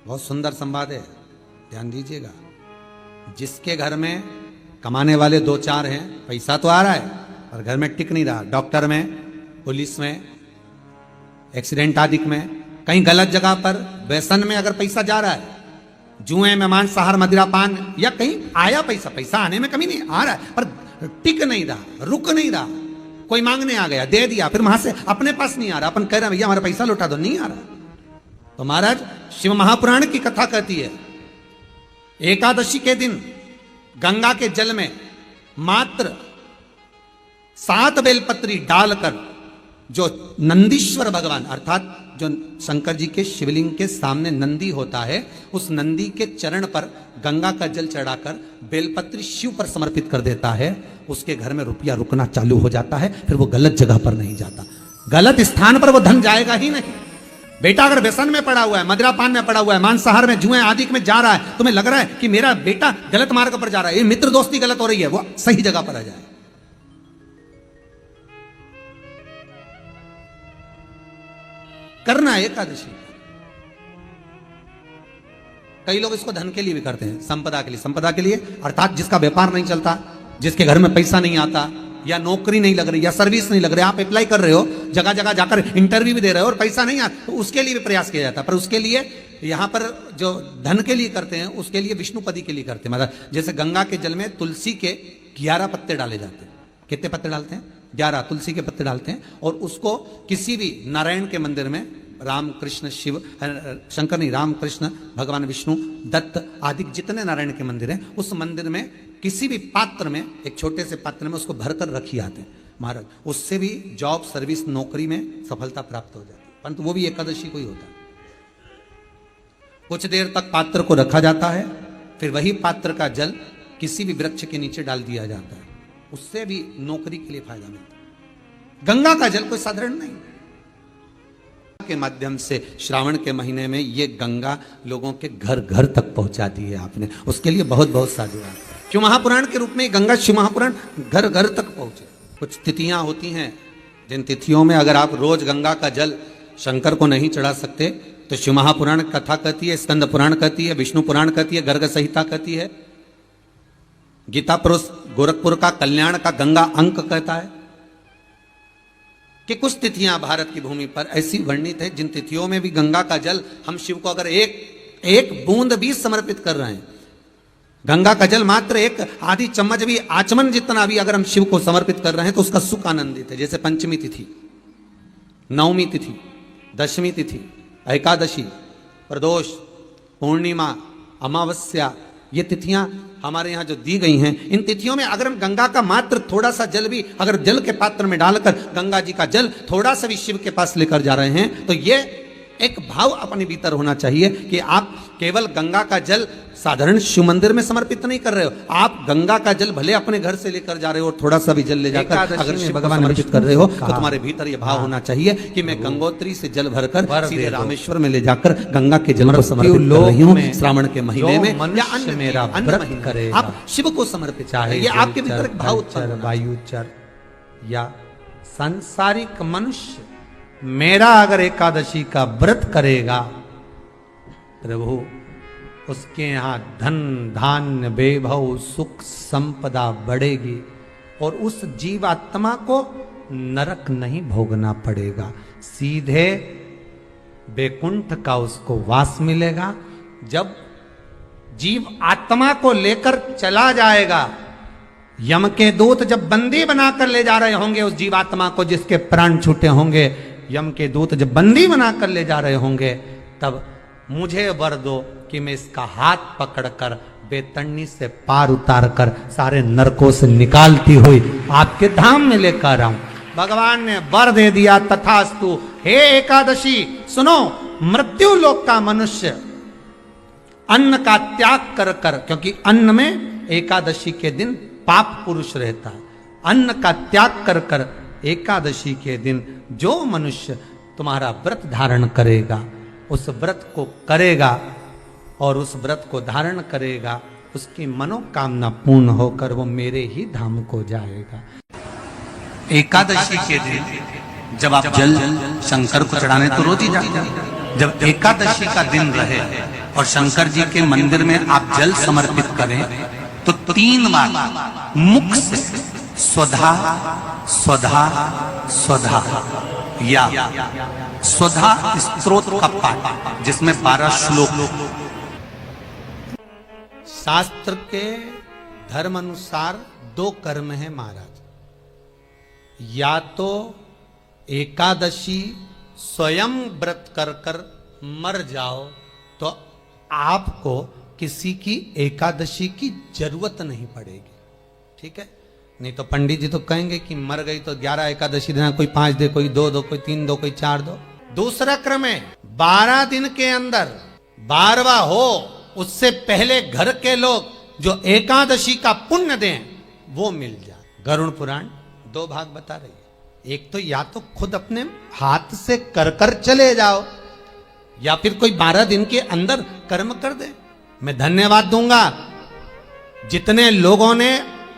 बहुत सुंदर संवाद है, ध्यान दीजिएगा। जिसके घर में कमाने वाले दो चार हैं, पैसा तो आ रहा है पर घर में टिक नहीं रहा, डॉक्टर में, पुलिस में, एक्सीडेंट आदि में, कहीं गलत जगह पर, व्यसन में अगर पैसा जा रहा है, जुए में, मांसाहार, मदिरा पान, या कहीं आया पैसा, पैसा आने में कमी नहीं, आ रहा है पर टिक नहीं रहा, रुक नहीं रहा, कोई मांगने आ गया, दे दिया, फिर वहां से अपने पास नहीं आ रहा, अपन कह रहे हैं भैया हमारा पैसा लौटा दो, नहीं आ रहा। तो महाराज शिव महापुराण की कथा कहती है, एकादशी के दिन गंगा के जल में मात्र 7 बेलपत्री डालकर जो नंदीश्वर भगवान अर्थात जो शंकर जी के शिवलिंग के सामने नंदी होता है, उस नंदी के चरण पर गंगा का जल चढ़ाकर बेलपत्री शिव पर समर्पित कर देता है, उसके घर में रुपया रुकना चालू हो जाता है, फिर वो गलत जगह पर नहीं जाता, गलत स्थान पर वो धन जाएगा ही नहीं। बेटा अगर व्यसन में पड़ा हुआ है, मदिरा पान में पड़ा हुआ है, मांसाहार में, जुए आदि में जा रहा है, तुम्हें लग रहा है कि मेरा बेटा गलत मार्ग पर जा रहा है, ये मित्र दोस्ती गलत हो रही है, वो सही जगह पर आ जाए। करना है एकादशी। कई लोग इसको धन के लिए भी करते हैं, संपदा के लिए, संपदा के लिए अर्थात जिसका व्यापार नहीं चलता, जिसके घर में पैसा नहीं आता, या नौकरी नहीं लग रही, या सर्विस नहीं लग रही, आप अप्लाई कर रहे हो, जगह जगह जाकर इंटरव्यू भी दे रहे हो और पैसा नहीं आता, तो उसके लिए भी प्रयास किया जाता है। पर उसके लिए यहां पर जो धन के लिए करते हैं, उसके लिए विष्णुपदी के लिए करते हैं। मतलब जैसे गंगा के जल में तुलसी के 11 पत्ते डाले जाते हैं। कितने पत्ते डालते हैं? 11 तुलसी के पत्ते डालते हैं, और उसको किसी भी नारायण के मंदिर में, राम कृष्ण शिव, शंकर नहीं, राम कृष्ण, भगवान विष्णु, दत्त आदि जितने नारायण के मंदिर हैं, उस मंदिर में किसी भी पात्र में, एक छोटे से पात्र में उसको भरकर रखी आते हैं महाराज। उससे भी जॉब, सर्विस, नौकरी में सफलता प्राप्त हो जाती है, परंतु वो भी एकादशी को ही होता है। कुछ देर तक पात्र को रखा जाता है, फिर वही पात्र का जल किसी भी वृक्ष के नीचे डाल दिया जाता है, उससे भी नौकरी के लिए फायदा मिलता है। गंगा का जल कोई साधारण नहीं के माध्यम से श्रावण के महीने में ये गंगा लोगों के घर घर तक पहुंचा दी है आपने, उसके लिए बहुत बहुत साधुवाद। शिव महापुराण के रूप में गंगा, शिव महापुराण घर घर तक पहुंचे। कुछ तिथियां होती हैं, जिन तिथियों में अगर आप रोज गंगा का जल शंकर को नहीं चढ़ा सकते, तो शिव महापुराण कथा कहती है, स्कंद पुराण कहती है, विष्णु पुराण कहती है, गर्ग संहिता कहती है, गीता पुरुष गोरखपुर का कल्याण का गंगा अंक कहता है कि कुछ तिथियां भारत की भूमि पर ऐसी वर्णित है जिन तिथियों में भी गंगा का जल हम शिव को अगर एक बूंद भी समर्पित कर रहे हैं, गंगा का जल मात्र एक आधी चम्मच भी, आचमन जितना भी अगर हम शिव को समर्पित कर रहे हैं, तो उसका सुख आनंदित है। जैसे पंचमी तिथि, नवमी तिथि, दशमी तिथि, एकादशी, प्रदोष, पूर्णिमा, अमावस्या, ये तिथियां हमारे यहाँ जो दी गई हैं, इन तिथियों में अगर हम गंगा का मात्र थोड़ा सा जल भी अगर जल के पात्र में डालकर गंगा जी का जल थोड़ा सा भी शिव के पास लेकर जा रहे हैं, तो ये एक भाव अपने भीतर होना चाहिए कि आप केवल गंगा का जल साधारण शिव मंदिर में समर्पित नहीं कर रहे हो, आप गंगा का जल भले अपने घर से लेकर जा रहे हो और थोड़ा सा भी जल ले जाकर अगर शिव भगवान समर्पित कर रहे हो, तो तुम्हारे भीतर ये भाव होना चाहिए कि मैं गंगोत्री से जल भरकर सीधे रामेश्वर में ले जाकर गंगा के जल को समर्पित कर रही हूँ श्रावण के महीने में, या अन्य महीने आप शिव को समर्पित चाहे, ये आपके भीतर एक भाव उत्पन्न, वायुचर या सांसारिक मनुष्य मेरा अगर एकादशी का व्रत करेगा, प्रभु उसके यहाँ धन धान्य वैभव सुख संपदा बढ़ेगी, और उस जीवात्मा को नरक नहीं भोगना पड़ेगा, सीधे वैकुंठ का उसको वास मिलेगा। जब जीव आत्मा को लेकर चला जाएगा, यम के दूत जब बंदी बनाकर ले जा रहे होंगे उस जीवात्मा को, जिसके प्राण छूटे होंगे, यम के दूत जब बंदी बनाकर ले जा रहे होंगे, तब मुझे वर दो कि मैं इसका हाथ पकड़कर बेतन्नी से पार उतार कर सारे नरकों से निकालती हुई आपके धाम में लेकर आऊं। भगवान ने वर दे दिया, तथास्तु। हे एकादशी सुनो, मृत्यु लोक का मनुष्य अन्न का त्याग कर कर, क्योंकि अन्न में एकादशी के दिन पाप पुरुष रहता है, अन्न का त्याग कर कर एकादशी के दिन जो मनुष्य तुम्हारा व्रत धारण करेगा, उस व्रत को करेगा और उस व्रत को धारण करेगा, उसकी मनोकामना पूर्ण होकर वो मेरे ही धाम को जाएगा। एकादशी के दिन जब आप जल शंकर को चढ़ाने तो रोज ही जाते हैं, जब एकादशी का दिन रहे और शंकर जी के मंदिर में आप जल समर्पित करें तो 3 बार मुख से स्वधा स्वधा स्वधा या स्वधा स्तोत्र का पाठ, जिसमें 12 श्लोक। शास्त्र के धर्म अनुसार 2 कर्म है महाराज, या तो एकादशी स्वयं व्रत कर कर मर जाओ तो आपको किसी की एकादशी की जरूरत नहीं पड़ेगी, ठीक है। नहीं तो पंडित जी तो कहेंगे कि मर गई तो 11 एकादशी देना, कोई 5 दे, कोई 2 दो, कोई 3 दो, कोई 4 दो। दूसरा क्रम है 12 दिन के अंदर 12वां हो, उससे पहले घर के लोग जो एकादशी का पुण्य दें वो मिल जाए। गरुड़ पुराण 2 भाग बता रही है। एक तो या तो खुद अपने हाथ से कर कर चले जाओ, या फिर कोई 12 दिन के अंदर कर्म कर दे। मैं धन्यवाद दूंगा जितने लोगों ने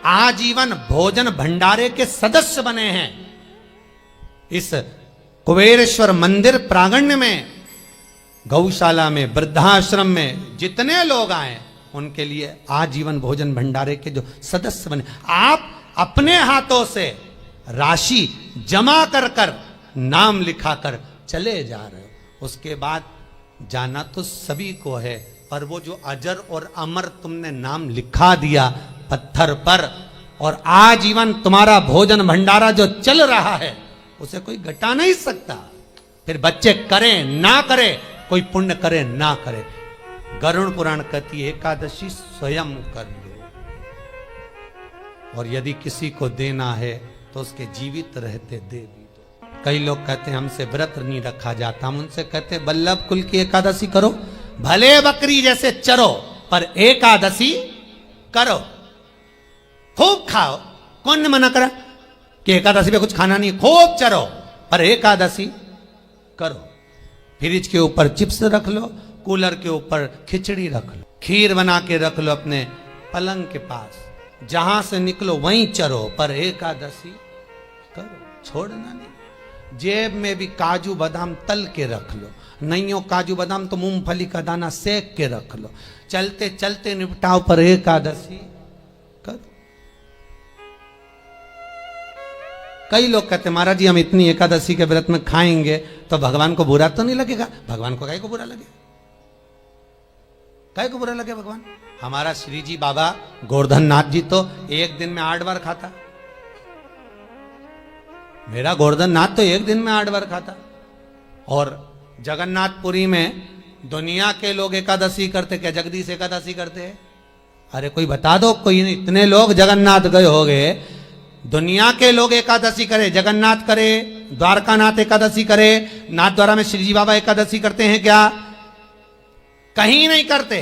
आजीवन भोजन भंडारे के सदस्य बने हैं। इस कुबेरेश्वर मंदिर प्रांगण में, गौशाला में, वृद्धाश्रम में जितने लोग आए उनके लिए आजीवन भोजन भंडारे के जो सदस्य बने, आप अपने हाथों से राशि जमा कर कर नाम लिखा कर चले जा रहे हो। उसके बाद जाना तो सभी को है, पर वो जो अजर और अमर तुमने नाम लिखा दिया पत्थर पर, और आजीवन तुम्हारा भोजन भंडारा जो चल रहा है उसे कोई घटा नहीं सकता। फिर बच्चे करें ना करें, कोई पुण्य करे ना करे, गरुड़ पुराण कहती है एकादशी स्वयं कर लो। और यदि किसी को देना है तो उसके जीवित रहते दे भी दो। कई लोग कहते हैं हमसे व्रत नहीं रखा जाता, हम उनसे कहते हैं बल्लभ कुल की एकादशी करो, भले बकरी जैसे चरो पर एकादशी करो, खूब खाओ। कौन ने मना करा कि एकादशी पे कुछ खाना नहीं, खूब चरो पर एकादशी करो। फ्रिज के ऊपर चिप्स रख लो, कूलर के ऊपर खिचड़ी रख लो, खीर बना के रख लो अपने पलंग के पास, जहां से निकलो वहीं चरो पर एकादशी करो, छोड़ना नहीं। जेब में भी काजू बादाम तल के रख लो, नहीं हो काजू बादाम तो मूंगफली का दाना सेक के रख लो, चलते चलते निपटाओ पर एकादशी करो। कई लोग कहते महाराज जी हम इतनी एकादशी के व्रत में खाएंगे तो भगवान को बुरा तो नहीं लगेगा। भगवान को काहे को बुरा लगे, काहे को बुरा लगे भगवान। हमारा श्री जी बाबा गोवर्धन नाथ जी तो एक दिन में 8 बार खाता, मेरा गोवर्धन नाथ तो एक दिन में 8 बार खाता। और जगन्नाथपुरी में दुनिया के लोग एकादशी करते, क्या जगदीश एकादशी करते हैं? अरे कोई बता दो, कोई नहीं। इतने लोग जगन्नाथ गए हो गए, दुनिया के लोग एकादशी करे, जगन्नाथ करे, द्वारकानाथ एकादशी करे, नाथ द्वारा में श्री जी बाबा एकादशी करते हैं क्या? कहीं नहीं करते,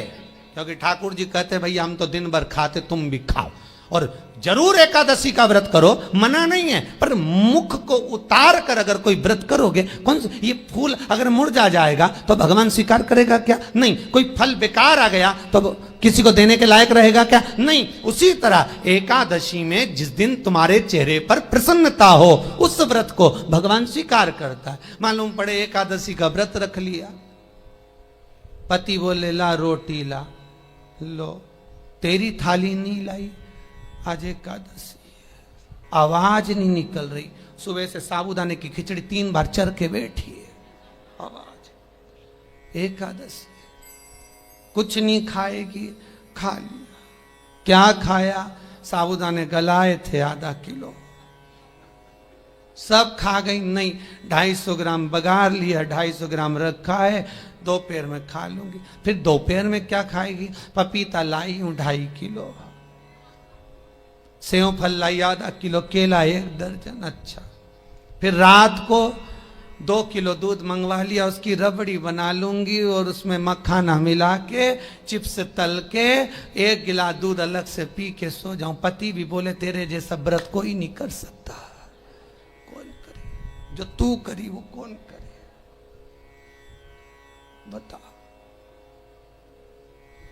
क्योंकि ठाकुर जी कहते भैया हम तो दिन भर खाते, तुम भी खाओ। और जरूर एकादशी का व्रत करो, मना नहीं है, पर मुख को उतार कर अगर कोई व्रत करोगे, कौन सा ये फूल अगर मुरझा जाएगा तो भगवान स्वीकार करेगा क्या? नहीं। कोई फल बेकार आ गया तो किसी को देने के लायक रहेगा क्या? नहीं। उसी तरह एकादशी में जिस दिन तुम्हारे चेहरे पर प्रसन्नता हो उस व्रत को भगवान स्वीकार करता है। मालूम पड़े एकादशी का व्रत रख लिया, पति बोले ला रोटी ला, लो तेरी थाली नहीं लाई, आज एकादशी है, आवाज नहीं निकल रही, सुबह से साबूदाने की खिचड़ी 3 बार चर के बैठी है, आवाज, एकादशी कुछ नहीं खाएगी, खा लिया। क्या खाया? साबूदाने गलाए थे आधा किलो, सब खा गई। नहीं, 250 ग्राम बघार लिया, 250 ग्राम रखा है, दोपहर में खा लूंगी। फिर दोपहर में क्या खाएगी? पपीता लाई हूं 2.5 किलो, सेव फल लाई आधा किलो, केला 1 दर्जन। अच्छा, फिर रात को 2 किलो दूध मंगवा लिया, उसकी रबड़ी बना लूंगी और उसमें मखाना मिला के चिप्स तल के 1 गिलास दूध अलग से पी के सो जाऊं। पति भी बोले तेरे जैसा व्रत कोई नहीं कर सकता। कौन करे? जो तू करी वो कौन करे? बता।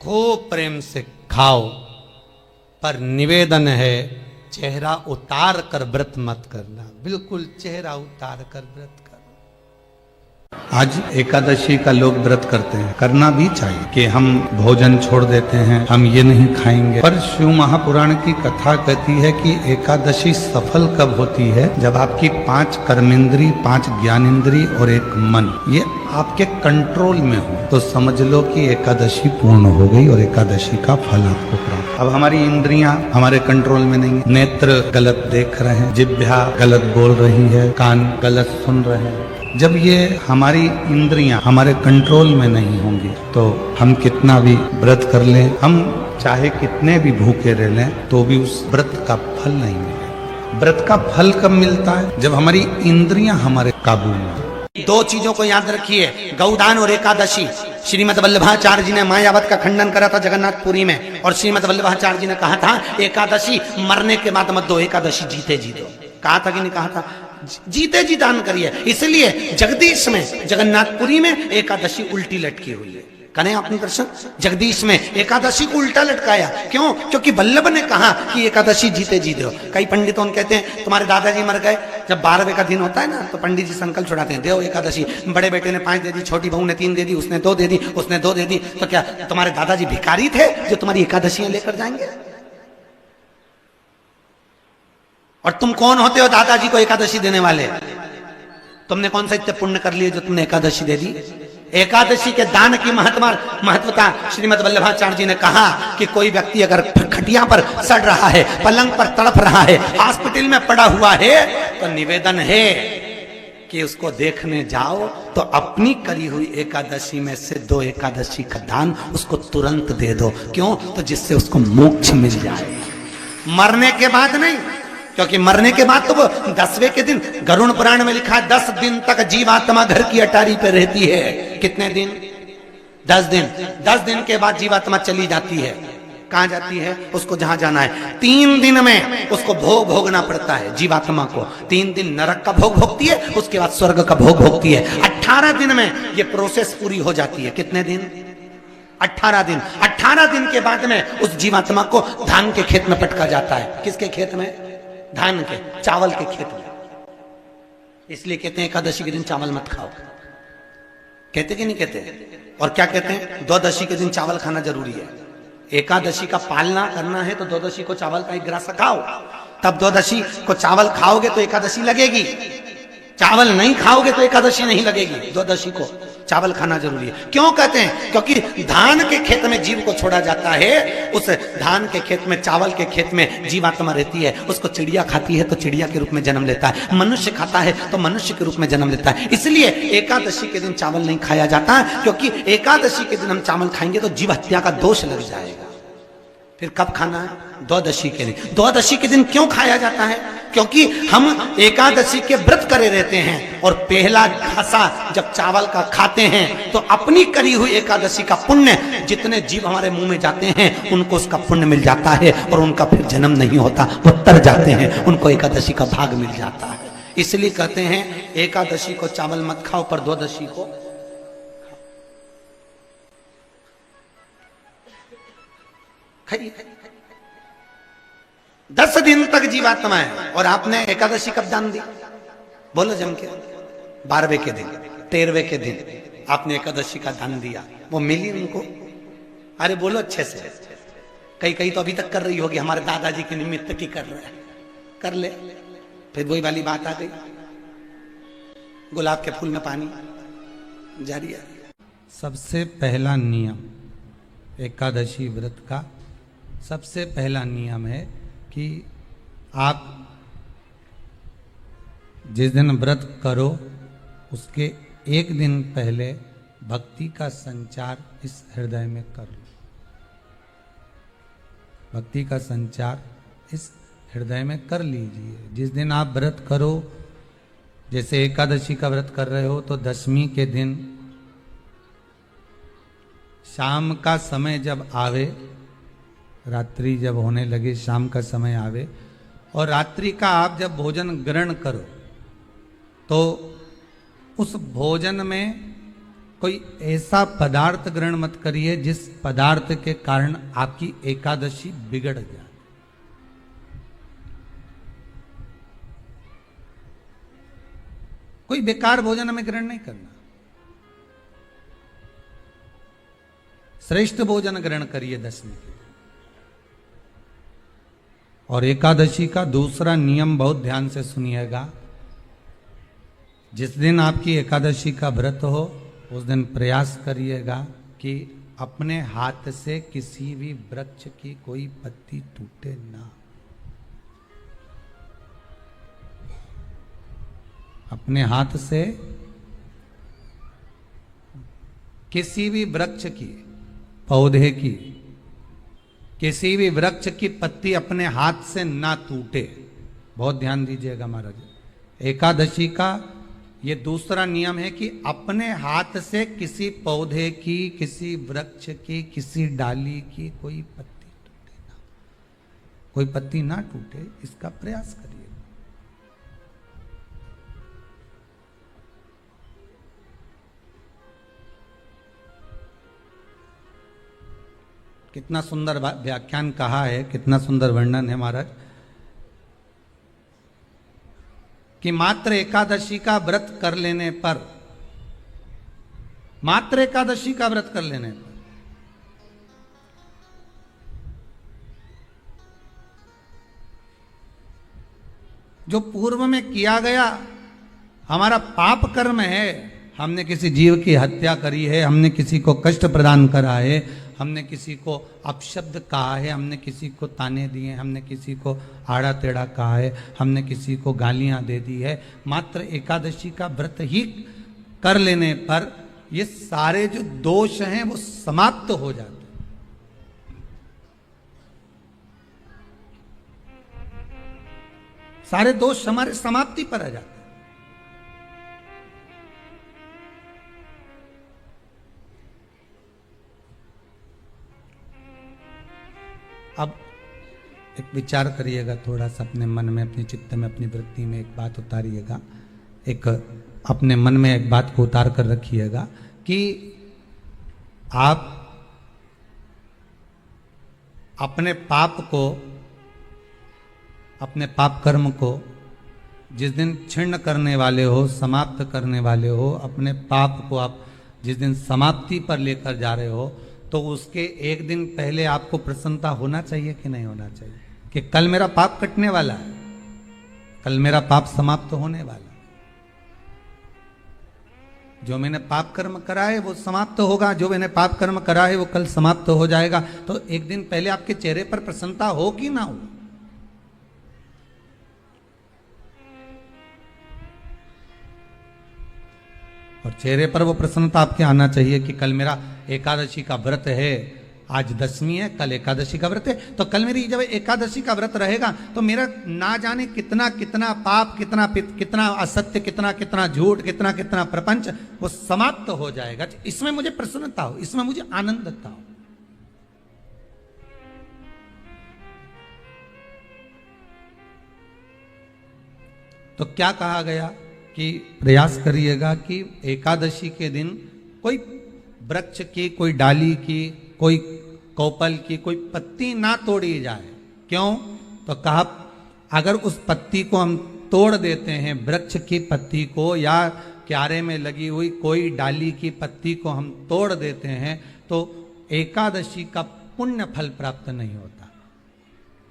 खूब प्रेम से खाओ, पर निवेदन है चेहरा उतार कर व्रत मत करना, बिल्कुल चेहरा उतार कर व्रत करो। आज एकादशी का लोग व्रत करते हैं, करना भी चाहिए कि हम भोजन छोड़ देते हैं, हम ये नहीं खाएंगे। पर शिव महापुराण की कथा कहती है कि एकादशी सफल कब होती है, जब आपकी 5 कर्मेंद्री, 5 ज्ञानेंद्री और 1 मन ये आपके कंट्रोल में हो, तो समझ लो कि एकादशी पूर्ण हो गई और एकादशी का फल आपको प्राप्त। अब हमारी इंद्रियां हमारे कंट्रोल में नहीं है, नेत्र गलत देख रहे हैं, जिह्वा गलत बोल रही है, कान गलत सुन रहे हैं। जब ये हमारी इंद्रियां हमारे कंट्रोल में नहीं होंगी तो हम कितना भी व्रत कर लें, हम चाहे कितने भी भूखे रह लें, तो भी उस व्रत का फल नहीं मिलेगा। व्रत का फल कब मिलता है, जब हमारी इंद्रियां हमारे काबू में। 2 चीजों को याद रखिए, गौदान और एकादशी। श्रीमद वल्लभाचार्य जी ने मायावत का खंडन करा था जगन्नाथपुरी में, और श्रीमद वल्लभाचार्य जी ने कहा था एकादशी मरने के बाद मत दो, एकादशी जीते जी दो। कहा था कि नहीं कहा था? जीते जी दान करिए। इसलिए जगदीश में, जगन्नाथपुरी में एकादशी उल्टी लटकी हुई है। करें अपने दर्शन, जगदीश में एकादशी को उल्टा लटकाया। क्यों? क्योंकि वल्लभ ने कहा कि एकादशी जीते जी दो। कई पंडितों कहते हैं तुम्हारे दादाजी मर गए, जब 12वें का दिन होता है ना, तो पंडित जी संकल्प छुड़ाते हैं, देव एकादशी। बड़े बेटे ने 5 दे दी, छोटी बहू ने 3 दे दी, उसने 2 दे दी, उसने 2 दे दी, तो क्या तुम्हारे दादाजी भिखारी थे जो तुम्हारी एकादशियां लेकर जाएंगे? और तुम कौन होते हो दादाजी को एकादशी देने वाले? तुमने कौन सा इतने पुण्य कर लिए जो तुमने एकादशी दे दी? एकादशी के दान की महत्वता श्रीमद वल्लभाचार्य जी ने कहा कि कोई व्यक्ति अगर खटिया पर सड़ रहा है, पलंग पर तड़प रहा है, हॉस्पिटल में पड़ा हुआ है, तो निवेदन है कि उसको देखने जाओ तो अपनी करी हुई एकादशी में से 2 एकादशी का दान उसको तुरंत दे दो। क्यों? तो जिससे उसको मोक्ष मिल जाए, मरने के बाद नहीं। क्योंकि मरने के बाद तो वो 10वें के दिन, गरुड़ पुराण में लिखा है 10 दिन तक जीवात्मा घर की अटारी पे रहती है। कितने दिन? 10 दिन। 10 दिन के बाद जीवात्मा चली जाती है। कहां जाती है? उसको जहां जाना है। 3 दिन में उसको भोग भोगना पड़ता है जीवात्मा को। 3 दिन नरक का भोग भोगती है, उसके बाद स्वर्ग का भोग भोगती है। 18 दिन में ये प्रोसेस पूरी हो जाती है। कितने दिन? 18 दिन। 18 दिन के बाद में उस जीवात्मा को धान के खेत में पटका जाता है। किसके खेत में? धान के, चावल के खेत में। इसलिए कहते हैं एकादशी के दिन चावल मत खाओ। कहते कि नहीं कहते? और क्या कहते हैं? द्वादशी के दिन चावल खाना जरूरी है। एकादशी का पालना करना है तो द्वादशी को चावल का 1 ग्रास खाओ, तब द्वादशी को चावल खाओगे तो एकादशी लगेगी। चावल नहीं खाओगे तो एकादशी नहीं लगेगी। द्वादशी को चावल खाना जरूरी है। क्यों कहते हैं? क्योंकि धान के खेत में जीव को छोड़ा जाता है, उस धान के खेत में, चावल के खेत में जीवात्मा रहती है। उसको चिड़िया खाती है तो चिड़िया के रूप में जन्म लेता है, मनुष्य खाता है तो मनुष्य के रूप में जन्म लेता है। इसलिए एकादशी के दिन चावल नहीं खाया जाता, क्योंकि एकादशी के दिन हम चावल खाएंगे तो जीव हत्या का दोष लग जाएगा। फिर कब खाना है? द्वादशी के दिन। द्वादशी के दिन क्यों खाया जाता है? क्योंकि हम एकादशी के व्रत करे रहते हैं, और पहला घासा जब चावल का खाते हैं तो अपनी करी हुई एकादशी का पुण्य, जितने जीव हमारे मुंह में जाते हैं उनको उसका पुण्य मिल जाता है, और उनका फिर जन्म नहीं होता, वो तर जाते हैं, उनको एकादशी का भाग मिल जाता है। इसलिए कहते हैं एकादशी को चावल मत खाओ, पर द्वादशी को खाइए। 10 दिन तक जीवात्मा है, और आपने एकादशी कब दान दी? बोलो जम के। 12वें के दिन, 13वें के दिन आपने एकादशी का दान दिया, वो मिली उनको? अरे बोलो अच्छे से। कई तो अभी तक कर रही होगी, हमारे दादाजी के निमित्त की कर रहे हैं, कर ले। फिर वही वाली बात आ गई, गुलाब के फूल में पानी जारी है। सबसे पहला नियम एकादशी व्रत का, सबसे पहला नियम है कि आप जिस दिन व्रत करो उसके 1 दिन पहले भक्ति का संचार इस हृदय में कर लो। भक्ति का संचार इस हृदय में कर लीजिए। जिस दिन आप व्रत करो, जैसे एकादशी का व्रत कर रहे हो, तो 10वीं के दिन शाम का समय जब आवे, रात्रि जब होने लगे, शाम का समय आवे, और रात्रि का आप जब भोजन ग्रहण करो, तो उस भोजन में कोई ऐसा पदार्थ ग्रहण मत करिए जिस पदार्थ के कारण आपकी एकादशी बिगड़ जाए। कोई बेकार भोजन हमें ग्रहण नहीं करना। श्रेष्ठ भोजन ग्रहण करिए दशमी के। और एकादशी का दूसरा नियम बहुत ध्यान से सुनिएगा। जिस दिन आपकी एकादशी का व्रत हो उस दिन प्रयास करिएगा कि अपने हाथ से किसी भी वृक्ष की कोई पत्ती टूटे ना। अपने हाथ से किसी भी वृक्ष की, पौधे की, किसी भी वृक्ष की पत्ती अपने हाथ से ना टूटे। बहुत ध्यान दीजिएगा महाराज। एकादशी का ये दूसरा नियम है कि अपने हाथ से किसी पौधे की, किसी वृक्ष की, किसी डाली की कोई पत्ती टूटे ना, कोई पत्ती ना टूटे, इसका प्रयास करिए। कितना सुंदर व्याख्यान कहा है, कितना सुंदर वर्णन है महाराज कि मात्र एकादशी का व्रत कर लेने पर, मात्र एकादशी का व्रत कर लेने पर जो पूर्व में किया गया हमारा पाप कर्म है, हमने किसी जीव की हत्या करी है, हमने किसी को कष्ट प्रदान करा है, हमने किसी को अपशब्द कहा है, हमने किसी को ताने दिए, हमने किसी को आड़ा टेढ़ा कहा है, हमने किसी को गालियां दे दी है, मात्र एकादशी का व्रत ही कर लेने पर ये सारे जो दोष हैं वो समाप्त हो जाते हैं। सारे दोष हमारे समाप्ति पर आ जाते हैं। अब एक विचार करिएगा थोड़ा सा अपने मन में, अपने चित्त में, अपनी वृत्ति में एक बात उतारिएगा। एक अपने मन में एक बात को उतार कर रखिएगा कि आप अपने पाप को, अपने पाप कर्म को जिस दिन छिन्न करने वाले हो, समाप्त करने वाले हो, अपने पाप को आप जिस दिन समाप्ति पर लेकर जा रहे हो, तो उसके एक दिन पहले आपको प्रसन्नता होना चाहिए कि नहीं होना चाहिए कि कल मेरा पाप कटने वाला है, कल मेरा पाप समाप्त होने वाला है, जो मैंने पाप कर्म करा है वो समाप्त होगा, जो मैंने पाप कर्म करा है वो कल समाप्त हो जाएगा। तो एक दिन पहले आपके चेहरे पर प्रसन्नता हो कि ना हो? और चेहरे पर वो प्रसन्नता आपके आना चाहिए कि कल मेरा एकादशी का व्रत है, आज दशमी है, कल एकादशी का व्रत है, तो कल मेरी जब एकादशी का व्रत रहेगा तो मेरा ना जाने कितना कितना पाप, कितना असत्य, कितना झूठ, कितना प्रपंच वो समाप्त हो जाएगा। इसमें मुझे प्रसन्नता हो, इसमें मुझे आनंदता हो। तो क्या कहा गया कि प्रयास करिएगा कि एकादशी के दिन कोई वृक्ष की, कोई डाली की, कोई कोपल की कोई पत्ती ना तोड़ी जाए। क्यों? तो कहा अगर उस पत्ती को हम तोड़ देते हैं, वृक्ष की पत्ती को या क्यारे में लगी हुई कोई डाली की पत्ती को हम तोड़ देते हैं तो एकादशी का पुण्य फल प्राप्त नहीं होता,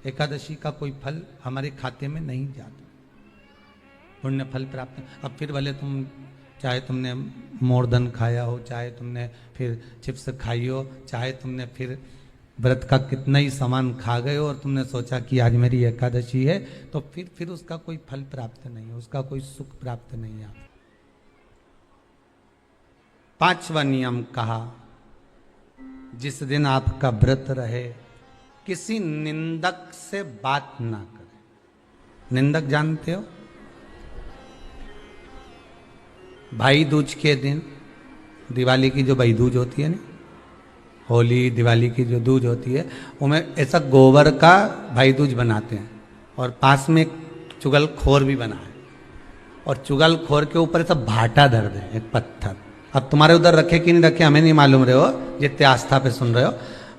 एकादशी का कोई फल हमारे खाते में नहीं जाता, पुण्य फल प्राप्त। अब फिर भले तुम चाहे तुमने मोरधन खाया हो, चाहे तुमने फिर चिप्स खाई हो, चाहे तुमने फिर व्रत का कितना ही सामान खा गए हो और तुमने सोचा कि आज मेरी एकादशी है, तो फिर उसका कोई फल प्राप्त नहीं है, उसका कोई सुख प्राप्त नहीं है। पांचवा नियम कहा, जिस दिन आपका व्रत रहे किसी निंदक से बात ना करें। निंदक जानते हो? भाई दूज के दिन, दिवाली की जो भाई दूज होती है ना, होली दिवाली की जो दूज होती है, उनमें ऐसा गोबर का भाई दूज बनाते हैं और पास में एक चुगलखोर भी बना है और चुगलखोर के ऊपर ऐसा भाटा दर्द है, एक पत्थर। अब तुम्हारे उधर रखे कि नहीं रखे हमें नहीं मालूम रहे हो, जितने आस्था पे सुन रहे हो,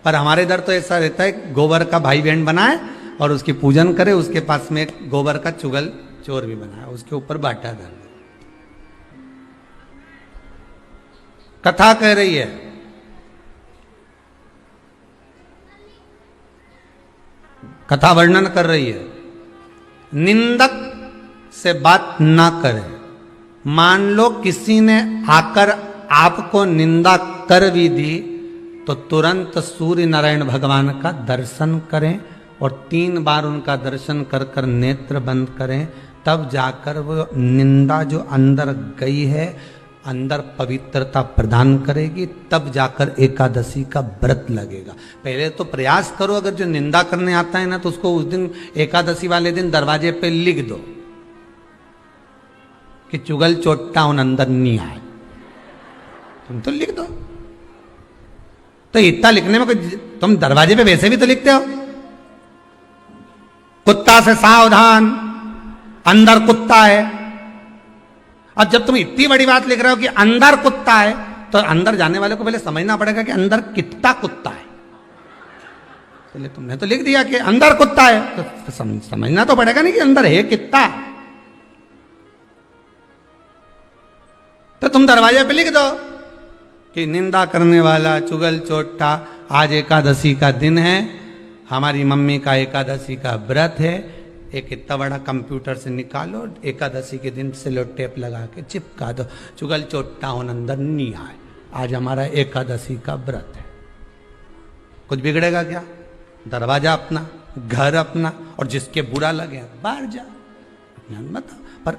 पर हमारे इधर तो ऐसा रहता है गोबर का भाई बहन बनाए और उसकी पूजन करे, उसके पास में एक गोबर का चुगल चोर भी बनाए, उसके ऊपर भाटा दर्द। कथा कह रही है कथा वर्णन कर रही है, निंदक से बात ना करें। मान लो किसी ने आकर आपको निंदा कर भी दी तो तुरंत सूर्य नारायण भगवान का दर्शन करें और 3 बार उनका दर्शन कर कर नेत्र बंद करें, तब जाकर वो निंदा जो अंदर गई है अंदर पवित्रता प्रदान करेगी, तब जाकर एकादशी का व्रत लगेगा। पहले तो प्रयास करो, अगर जो निंदा करने आता है ना तो उसको उस दिन एकादशी वाले दिन दरवाजे पे लिख दो कि चुगल चोट्टा उन अंदर नहीं आए। तुम तो लिख दो, तो इतना लिखने में तुम दरवाजे पे वैसे भी तो लिखते हो, कुत्ता से सावधान, अंदर कुत्ता है। अब जब तुम इतनी बड़ी बात लिख रहे हो कि अंदर कुत्ता है, तो अंदर जाने वाले को पहले समझना पड़ेगा कि अंदर कितना कुत्ता है। पहले तुमने तो लिख दिया कि अंदर कुत्ता है, तो समझना तो पड़ेगा नहीं कि अंदर है कितना। तो तुम दरवाजे पे लिख दो कि निंदा करने वाला चुगल चोट्टा, आज एकादशी का दिन है, हमारी मम्मी का एकादशी का व्रत है। एक इतना बड़ा कंप्यूटर से निकालो, एकादशी के दिन सेलो टेप लगा के चिपका दो, चुगल चोट्टा होन अंदर नहीं आए, आज हमारा एकादशी का व्रत है। कुछ बिगड़ेगा क्या? दरवाजा अपना, घर अपना, और जिसके बुरा लगे बाहर जा, बता। पर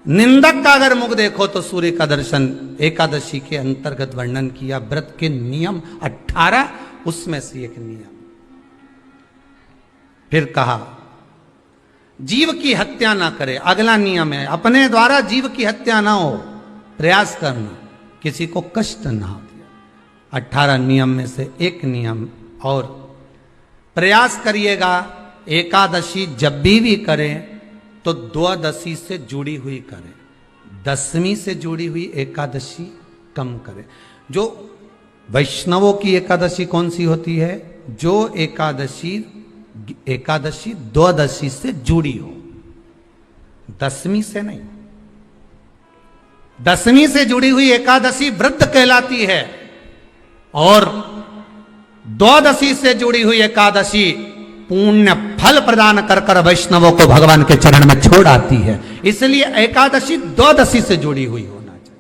निंदक का अगर मुख देखो तो सूर्य का दर्शन, एकादशी के अंतर्गत वर्णन किया, व्रत के नियम 18, उसमें से एक नियम। फिर कहा जीव की हत्या ना करे, अगला नियम है, अपने द्वारा जीव की हत्या ना हो, प्रयास करना, किसी को कष्ट ना हो। 18 नियम में से एक नियम और, प्रयास करिएगा एकादशी जब भी करें तो द्वादशी से जुड़ी हुई करें, दशमी से जुड़ी हुई एकादशी कम करें। जो वैष्णवों की एकादशी कौन सी होती है? जो एकादशी द्वादशी से जुड़ी हो, दशमी से नहीं। दशमी से जुड़ी हुई एकादशी व्रत कहलाती है, और द्वादशी से जुड़ी हुई एकादशी पुण्य फल प्रदान कर कर वैष्णवों को भगवान के चरण में छोड़ आती है। इसलिए एकादशी द्वादशी से जुड़ी हुई होना चाहिए।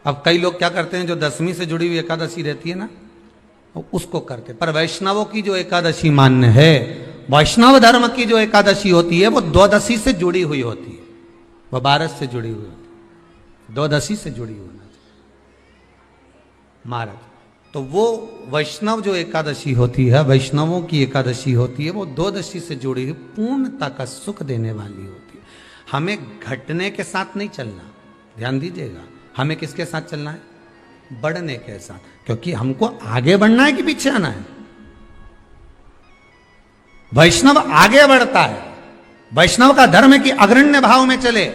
अब कई लोग क्या करते हैं, जो दशमी से जुड़ी हुई एकादशी रहती है ना, उसको करते। पर वैष्णवों की जो एकादशी मान्य है, वैष्णव धर्म की जो एकादशी होती है, वो द्वादशी से जुड़ी हुई होती है, वह 12 से जुड़ी हुई होती है, द्वादशी से जुड़ी होना चाहिए महाराज। तो वो वैष्णव जो एकादशी होती है, वैष्णवों की एकादशी होती है, वो द्वादशी से जुड़ी हुई पूर्णता का सुख देने वाली होती है। हमें घटने के साथ नहीं चलना, ध्यान दीजिएगा। हमें किसके साथ चलना है? बढ़ने के साथ, क्योंकि हमको आगे बढ़ना है कि पीछे आना है। वैष्णव आगे बढ़ता है, वैष्णव का धर्म है कि अग्रण्य भाव में चले,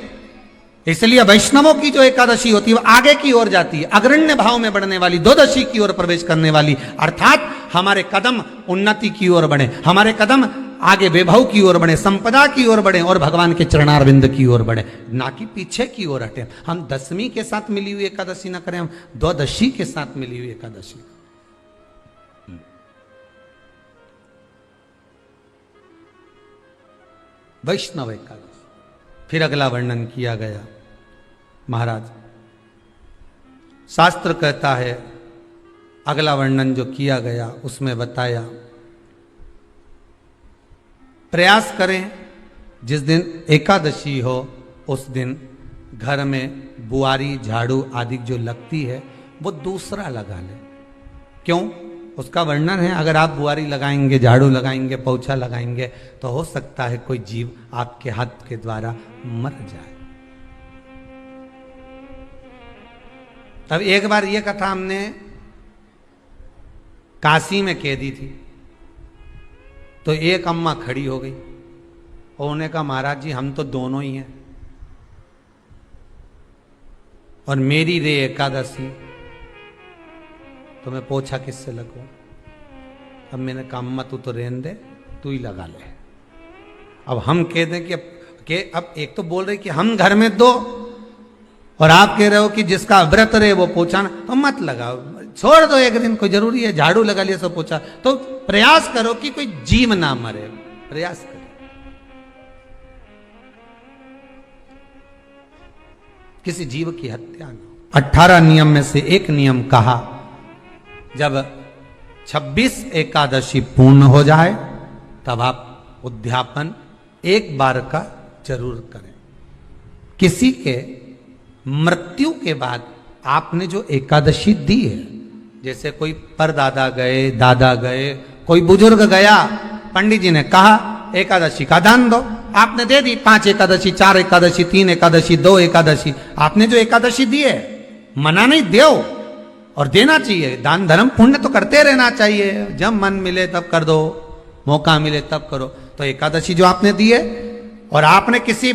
इसलिए वैष्णवों की जो एकादशी होती है वो आगे की ओर जाती है, अग्रण्य भाव में बढ़ने वाली, द्वादशी की ओर प्रवेश करने वाली। अर्थात हमारे कदम उन्नति की ओर बढ़े, हमारे कदम आगे वैभव की ओर बढ़े, संपदा की ओर बढ़े, और भगवान के चरणारविंद की ओर बढ़े, ना कि पीछे की ओर हटे। हम दशमी के साथ मिली हुई एकादशी ना करें, हम द्वादशी के साथ मिली हुई एकादशी। वैष्णव एकादशी। फिर अगला वर्णन किया गया महाराज, शास्त्र कहता है, अगला वर्णन जो किया गया उसमें बताया, प्रयास करें जिस दिन एकादशी हो उस दिन घर में बुआरी झाड़ू आदि जो लगती है वो दूसरा लगा लें। क्यों? उसका वर्णन है, अगर आप बुआरी लगाएंगे, झाड़ू लगाएंगे, पोछा लगाएंगे, तो हो सकता है कोई जीव आपके हाथ के द्वारा मर जाए। तब एक बार ये कथा हमने काशी में कह दी थी, तो एक अम्मा खड़ी हो गई और उन्होंने कहा, महाराज जी हम तो दोनों ही हैं, और मेरी रे एकादशी, तो मैं पोछा किससे लगूं? अब मैंने कहा, अम्मा तू तो रहने दे, तू ही लगा ले। अब हम कह दें कि अब एक तो बोल रहे कि हम घर में 2 और आप कह रहे हो कि जिसका व्रत रहे वो पोछा ना, तो मत लगाओ, छोड़ दो एक दिन, कोई जरूरी है झाड़ू लगा लिया सब पोछा। तो प्रयास करो कि कोई जीव ना मरे, प्रयास करो। किसी जीव की हत्या ना। 18 नियम में से एक नियम कहा, जब 26 एकादशी पूर्ण हो जाए तब आप उद्यापन एक बार का जरूर करें। किसी के मृत्यु के बाद आपने जो एकादशी दी है, जैसे कोई परदादा गए, दादा गए, कोई बुजुर्ग गया, पंडित जी ने कहा एकादशी का दान दो, आपने दे दी 5 एकादशी, 4 एकादशी, 3 एकादशी, 2 एकादशी, आपने जो एकादशी दी है, मना नहीं, दो और देना चाहिए। दान धर्म पुण्य तो करते रहना चाहिए, जब मन मिले तब कर दो, मौका मिले तब करो। तो एकादशी जो आपने दी है, और आपने किसी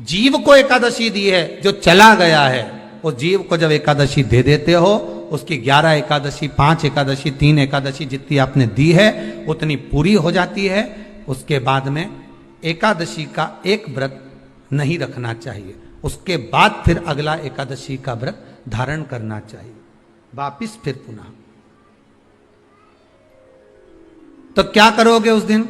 जीव को एकादशी दी है जो चला गया है, उस जीव को जब एकादशी दे देते हो, उसकी 11 एकादशी, 5 एकादशी, 3 एकादशी जितनी आपने दी है उतनी पूरी हो जाती है। उसके बाद में एकादशी का एक व्रत नहीं रखना चाहिए, उसके बाद फिर अगला एकादशी का व्रत धारण करना चाहिए, वापिस फिर पुनः। तो क्या करोगे उस दिन?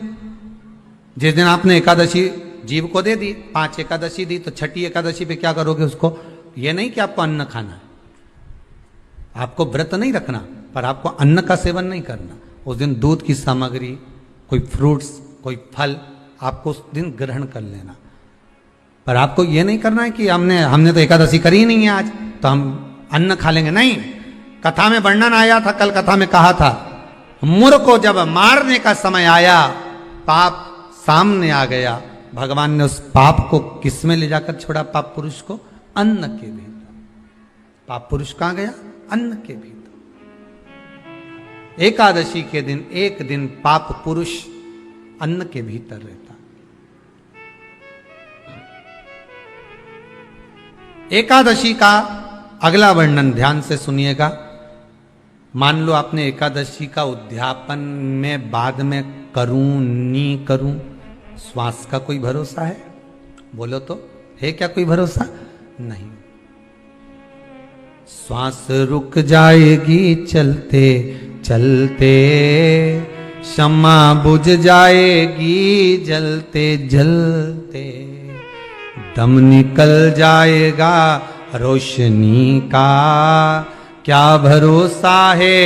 जिस दिन आपने एकादशी जीव को दे दी, 5 एकादशी दी, तो छठी एकादशी पे क्या करोगे उसको? ये नहीं कि आपको अन्न खाना है, आपको व्रत नहीं रखना, पर आपको अन्न का सेवन नहीं करना। उस दिन दूध की सामग्री, कोई फ्रूट्स, कोई फल आपको उस दिन ग्रहण कर लेना, पर आपको ये नहीं करना है कि हमने तो एकादशी करी नहीं है आज, तो हम अन्न खा लेंगे। नहीं, कथा में वर्णन आया था, कल कथा में कहा था, मुर को जब मारने का समय आया, पाप सामने आ गया, भगवान ने उस पाप को किस में ले जाकर छोड़ा? पाप पुरुष को अन्न के भीतर। पाप पुरुष कहां गया? अन्न के भीतर। एकादशी के दिन एक दिन पाप पुरुष अन्न के भीतर रहता। एकादशी का अगला वर्णन ध्यान से सुनिएगा। मान लो आपने एकादशी का उद्यापन में बाद में करूं नहीं करूं, श्वास का कोई भरोसा है? बोलो तो, है क्या कोई भरोसा? नहीं। श्वास रुक जाएगी चलते चलते, शम्मा बुझ जाएगी जलते जलते, दम निकल जाएगा रोशनी का, क्या भरोसा है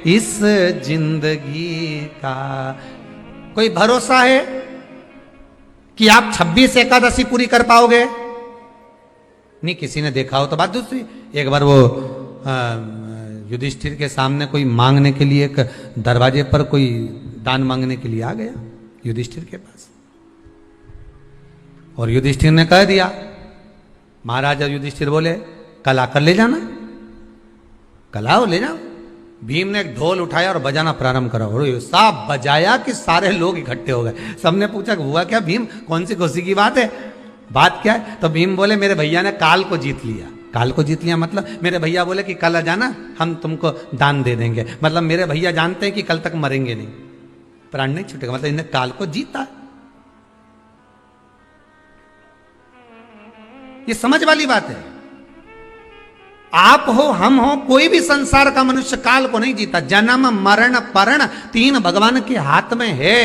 इस जिंदगी का? कोई भरोसा है कि आप 26 एकादशी पूरी कर पाओगे? नहीं, किसी ने देखा हो तो बात दूसरी। एक बार वो युधिष्ठिर के सामने कोई मांगने के लिए, एक दरवाजे पर कोई दान मांगने के लिए आ गया युधिष्ठिर के पास, और युधिष्ठिर ने कह दिया, महाराजा युधिष्ठिर बोले कल आकर ले जाना, कल आओ ले जाओ। भीम ने एक ढोल उठाया और बजाना प्रारंभ करा, और साहब बजाया कि सारे लोग इकट्ठे हो गए। सबने पूछा हुआ क्या भीम, कौन सी खुशी की बात है, बात क्या है? तो भीम बोले मेरे भैया ने काल को जीत लिया। काल को जीत लिया मतलब मेरे भैया बोले कि कल आ जाना, हम तुमको दान दे देंगे। मतलब मेरे भैया जानते हैं कि कल तक मरेंगे नहीं, प्राण नहीं छूटेगा, मतलब इन्हें काल को जीता। ये समझ वाली बात है। आप हो, हम हो, कोई भी संसार का मनुष्य काल को नहीं जीता। जन्म मरण परण 3 भगवान के हाथ में है।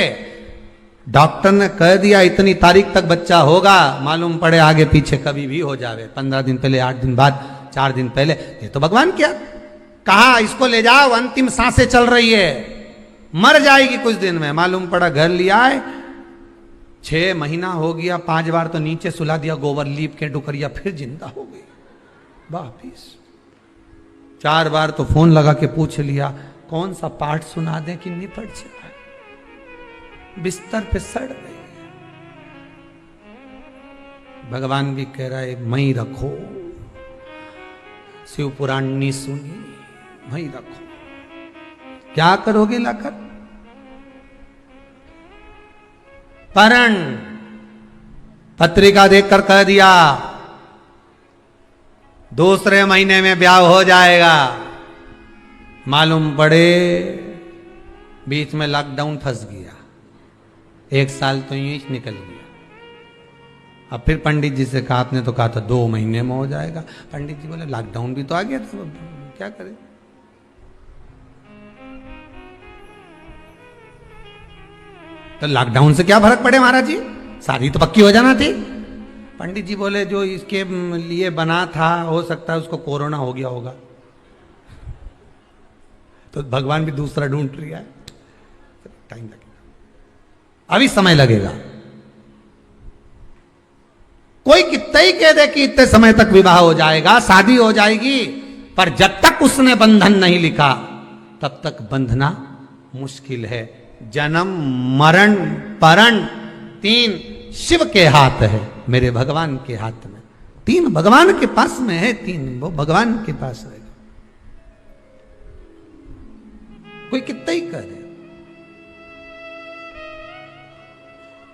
डॉक्टर ने कह दिया इतनी तारीख तक बच्चा होगा, मालूम पड़े आगे पीछे कभी भी हो जावे, 15 दिन पहले, 8 दिन बाद, 4 दिन पहले, ये तो भगवान क्या कहा, इसको ले जाओ, अंतिम सांसें चल रही है, मर जाएगी कुछ दिन में। मालूम पड़ा घर लिया है, 6 महीना हो गया, 5 बार तो नीचे सुला दिया, गोबर लीप के डुकरिया, फिर जिंदा हो गई वापिस। 4 बार तो फोन लगा के पूछ लिया कौन सा पाठ सुना दें कि निपट जाए, बिस्तर पे सड़ गई। भगवान भी कह रहा है मई रखो, शिव पुराण नहीं सुनी, मई रखो। क्या करोगे लाकर? परण पत्रिका देखकर कह दिया दूसरे महीने में ब्याह हो जाएगा। मालूम पड़े बीच में लॉकडाउन फंस गया, 1 साल तो यूं ही निकल गया। अब फिर पंडित जी से कहा, आपने तो कहा था 2 महीने में हो जाएगा। पंडित जी बोले लॉकडाउन भी तो आ गया था, क्या करें। तो लॉकडाउन से क्या फर्क पड़े महाराज जी, शादी तो पक्की हो जाना थी। पंडित जी बोले जो इसके लिए बना था हो सकता है उसको कोरोना हो गया होगा, तो भगवान भी दूसरा ढूंढ लिया है, टाइम लगेगा, अभी समय लगेगा। कोई कितना ही कह दे कि इतने समय तक विवाह हो जाएगा, शादी हो जाएगी, पर जब तक उसने बंधन नहीं लिखा तब तक बंधना मुश्किल है। जन्म मरण परण 3 शिव के हाथ है, मेरे भगवान के हाथ में। 3 भगवान के पास में है, 3 वो भगवान के पास रहेगा। कोई कितना ही करे,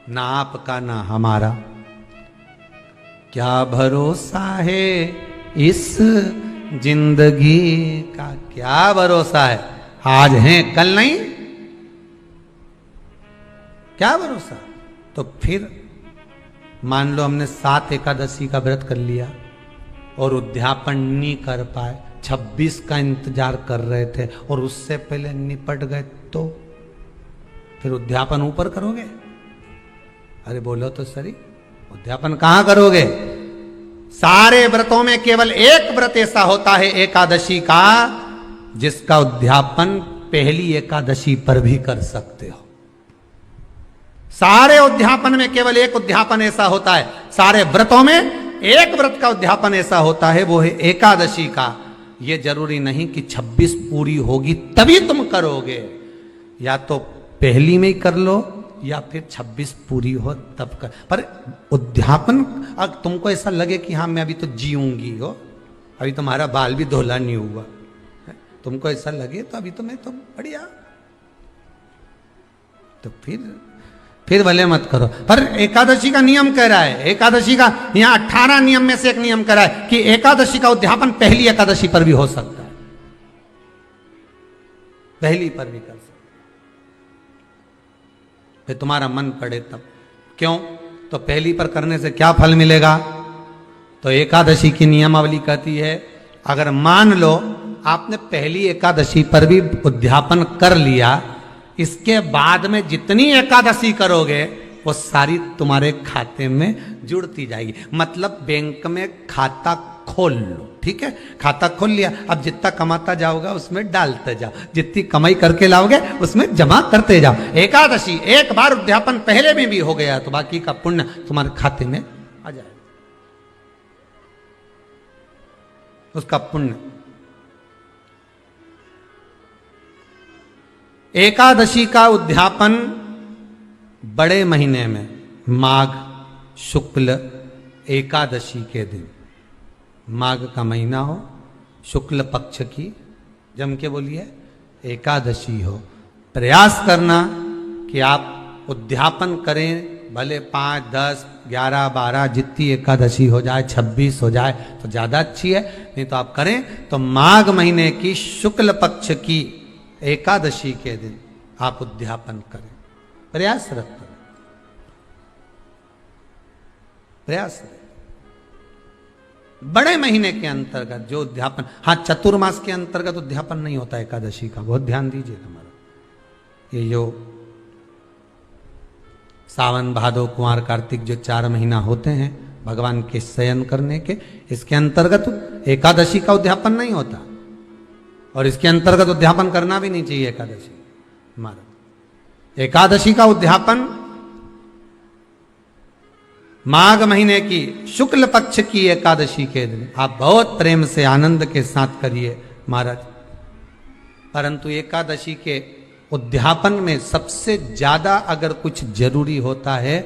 ना आपका ना हमारा, क्या भरोसा है इस जिंदगी का, क्या भरोसा है, आज है कल नहीं, क्या भरोसा। तो फिर मान लो हमने 7 एकादशी का व्रत कर लिया और उद्यापन नहीं कर पाए, 26 का इंतजार कर रहे थे और उससे पहले निपट गए, तो फिर उद्यापन ऊपर करोगे? अरे बोलो तो सही, उद्यापन कहां करोगे? सारे व्रतों में केवल एक व्रत ऐसा होता है एकादशी का, जिसका उद्यापन पहली एकादशी पर भी कर सकते हो। सारे उद्यापन में केवल एक उद्यापन ऐसा होता है, सारे व्रतों में एक व्रत का उद्यापन ऐसा होता है, वो है एकादशी का। ये जरूरी नहीं कि 26 पूरी होगी तभी तुम करोगे, या तो पहली में ही कर लो या फिर 26 पूरी हो तब कर। पर उद्यापन अगर तुमको ऐसा लगे कि हाँ मैं अभी तो जीऊंगी हो, अभी तुम्हारा बाल भी धोला नहीं हुआ, तुमको ऐसा लगे तो अभी तो मैं तो बढ़िया, तो फिर भले मत करो। पर एकादशी का नियम कह रहा है, एकादशी का यहां 18 नियम में से एक नियम कह रहा है कि एकादशी का उद्यापन पहली एकादशी पर भी हो सकता है, पहली पर भी कर सकते, फिर तुम्हारा मन पड़े तब। क्यों? तो पहली पर करने से क्या फल मिलेगा? तो एकादशी की नियमावली कहती है, अगर मान लो आपने पहली एकादशी पर भी उद्यापन कर लिया, इसके बाद में जितनी एकादशी करोगे वो सारी तुम्हारे खाते में जुड़ती जाएगी। मतलब बैंक में खाता खोल लो, ठीक है, खाता खोल लिया, अब जितना कमाता जाओगा उसमें डालते जाओ, जितनी कमाई करके लाओगे उसमें जमा करते जाओ। एकादशी एक बार उद्यापन पहले में भी हो गया तो बाकी का पुण्य तुम्हारे खाते में आ जाएगा, उसका पुण्य। एकादशी का उद्यापन बड़े महीने में माघ शुक्ल एकादशी के दिन, माघ का महीना हो, शुक्ल पक्ष की, जम के बोलिए, एकादशी हो, प्रयास करना कि आप उद्यापन करें, भले 5, 10, 11, 12 जितनी एकादशी हो जाए, 26 हो जाए तो ज़्यादा अच्छी है, नहीं तो आप करें तो माघ महीने की शुक्ल पक्ष की एकादशी के दिन आप उद्यापन करें, प्रयासरत करें, प्रयास। बड़े महीने के अंतर्गत जो उद्यापन, हाँ चतुर्मास के अंतर्गत उद्यापन नहीं होता एकादशी का, बहुत ध्यान दीजिए हमारा। ये जो सावन भादो कुंवर कार्तिक जो 4 महीना होते हैं भगवान के शयन करने के, इसके अंतर्गत एकादशी का उद्यापन नहीं होता, और इसके अंतर्गत उद्यापन करना भी नहीं चाहिए एकादशी हमारा। एकादशी का उद्यापन माघ महीने की शुक्ल पक्ष की एकादशी के दिन आप बहुत प्रेम से आनंद के साथ करिए महाराज। परंतु एकादशी के उद्यापन में सबसे ज्यादा अगर कुछ जरूरी होता है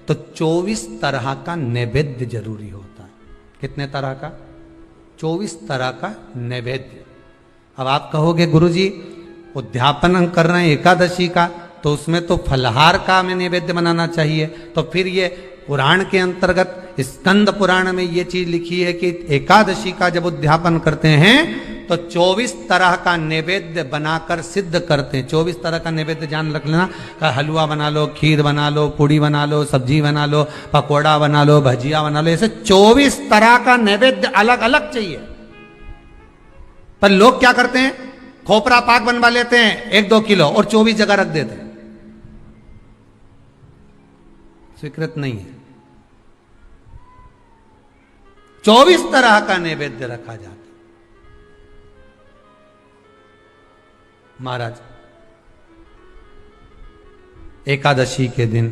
तो 24 तरह का नैवेद्य जरूरी होता है। कितने तरह का? 24 तरह का नैवेद्य। अब आप कहोगे गुरुजी उद्यापन हम कर रहे हैं एकादशी का, तो उसमें तो फलहार का हमें नैवेद्य बनाना चाहिए। तो फिर ये पुराण के अंतर्गत स्कंद पुराण में ये चीज लिखी है कि एकादशी का जब उद्यापन करते हैं तो 24 तरह का नैवेद्य बनाकर सिद्ध करते हैं। 24 तरह का नैवेद्य जान रख लेना, हलवा बना लो, खीर बना लो, पूड़ी बना लो, सब्जी बना लो, पकौड़ा बना लो, भजिया बना लो, ऐसे 24 तरह का नैवेद्य अलग अलग चाहिए। पर लोग क्या करते हैं, खोपरा पाक बनवा लेते हैं 1-2 किलो और 24 जगह रख देते हैं। स्वीकृत नहीं है। 24 तरह का नैवेद्य रखा जाता। महाराज एकादशी के दिन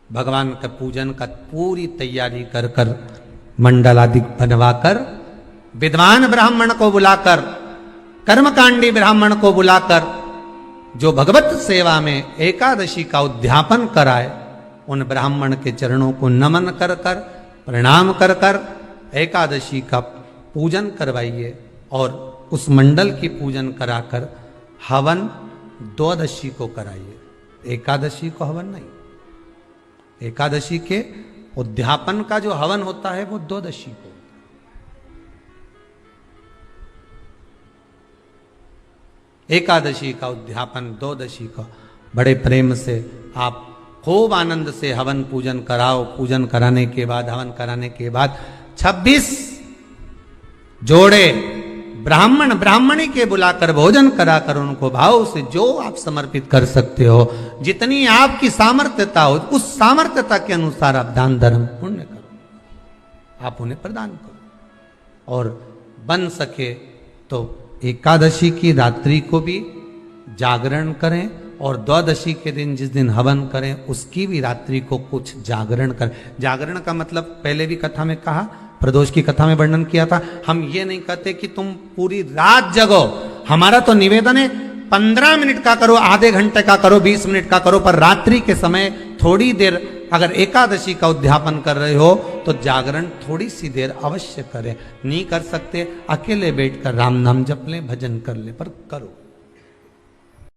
भगवान का पूजन का पूरी तैयारी कर कर मंडल आदि बनवाकर विद्वान ब्राह्मण को बुलाकर, कर्मकांडी ब्राह्मण को बुलाकर जो भगवत सेवा में एकादशी का उद्यापन कराए, उन ब्राह्मण के चरणों को नमन कर कर, प्रणाम कर कर एकादशी का पूजन करवाइए और उस मंडल की पूजन कराकर हवन द्वादशी को कराइए। एकादशी को हवन नहीं, एकादशी के उद्यापन का जो हवन होता है वो द्वादशी को। एकादशी का उद्यापन द्वादशी का बड़े प्रेम से आप खूब आनंद से हवन पूजन कराओ। पूजन कराने के बाद, हवन कराने के बाद 26 जोड़े ब्राह्मण ब्राह्मणी के बुलाकर भोजन कराकर उनको भाव से जो आप समर्पित कर सकते हो, जितनी आपकी सामर्थ्यता हो, उस सामर्थ्यता के अनुसार आप दान धर्म पुण्य करो, आप उन्हें प्रदान करो। और बन सके तो एकादशी की रात्रि को भी जागरण करें और द्वादशी के दिन जिस दिन हवन करें उसकी भी रात्रि को कुछ जागरण करें। जागरण का मतलब पहले भी कथा में कहा, प्रदोष की कथा में वर्णन किया था। हम ये नहीं कहते कि तुम पूरी रात जगो, हमारा तो निवेदन है 15 मिनट का करो, आधे घंटे का करो, 20 मिनट का करो, पर रात्रि के समय थोड़ी देर अगर एकादशी का उद्यापन कर रहे हो तो जागरण थोड़ी सी देर अवश्य करें। नहीं कर सकते अकेले बैठकर राम नाम जप लें, भजन कर लें, पर करो।